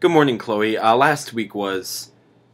Good morning, Chloe. Last week was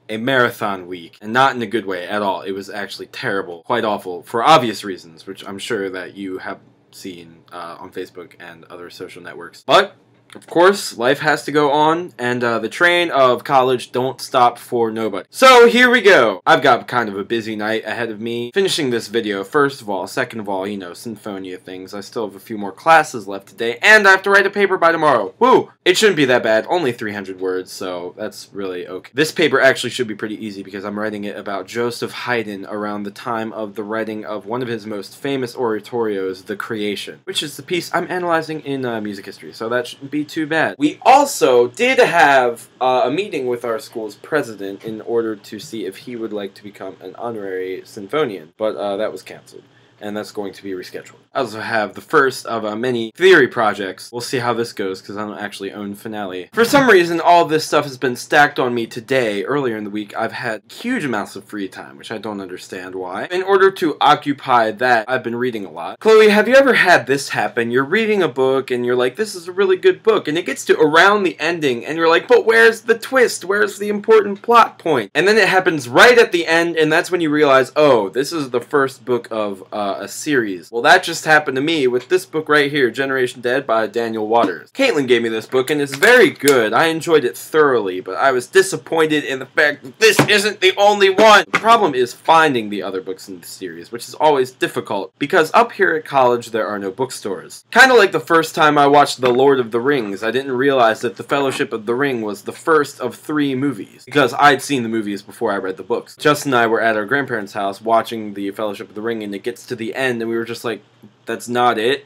a marathon week, and not in a good way at all. It was actually terrible, quite awful, for obvious reasons, which I'm sure that you have seen on Facebook and other social networks. But of course, life has to go on, and the train of college don't stop for nobody. So here we go. I've got kind of a busy night ahead of me. Finishing this video, first of all. Second of all, you know, Sinfonia things. I still have a few more classes left today, and I have to write a paper by tomorrow. Woo! It shouldn't be that bad. Only 300 words, so that's really okay. This paper actually should be pretty easy because I'm writing it about Joseph Haydn around the time of the writing of one of his most famous oratorios, The Creation, which is the piece I'm analyzing in music history, so that shouldn't be too bad. We also did have a meeting with our school's president in order to see if he would like to become an honorary Sinfonian, but that was canceled, and that's going to be rescheduled. I also have the first of many theory projects. We'll see how this goes because I don't actually own Finale. For some reason, all this stuff has been stacked on me today. Earlier in the week, I've had huge amounts of free time, which I don't understand why. In order to occupy that, I've been reading a lot. Chloe, have you ever had this happen? You're reading a book and you're like, this is a really good book, and it gets to around the ending and you're like, but where's the twist? Where's the important plot point? And then it happens right at the end, and that's when you realize, oh, this is the first book of a series. Well, that just happened to me with this book right here, Generation Dead by Daniel Waters. Caitlin gave me this book and it's very good. I enjoyed it thoroughly, but I was disappointed in the fact that this isn't the only one. The problem is finding the other books in the series, which is always difficult because up here at college there are no bookstores. Kind of like the first time I watched The Lord of the Rings, I didn't realize that The Fellowship of the Ring was the first of 3 movies because I'd seen the movies before I read the books. Justin and I were at our grandparents' house watching The Fellowship of the Ring, and it gets to the end and we were just like, that's not it.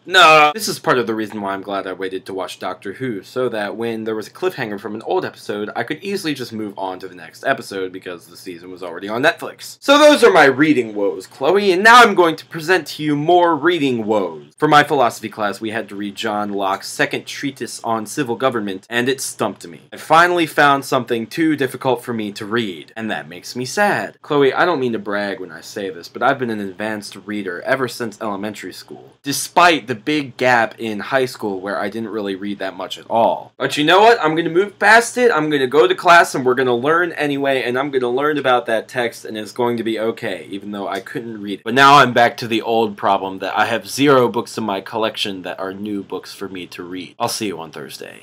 No! This is part of the reason why I'm glad I waited to watch Doctor Who, so that when there was a cliffhanger from an old episode, I could easily just move on to the next episode because the season was already on Netflix. So those are my reading woes, Chloe, and now I'm going to present to you more reading woes. For my philosophy class, we had to read John Locke's second treatise on civil government, and it stumped me. I finally found something too difficult for me to read, and that makes me sad. Chloe, I don't mean to brag when I say this, but I've been an advanced reader ever since elementary school, despite the big gap in high school where I didn't really read that much at all. But you know what? I'm going to move past it. I'm going to go to class and we're going to learn anyway, and I'm going to learn about that text and it's going to be okay, even though I couldn't read it. But now I'm back to the old problem that I have 0 books in my collection that are new books for me to read. I'll see you on Thursday.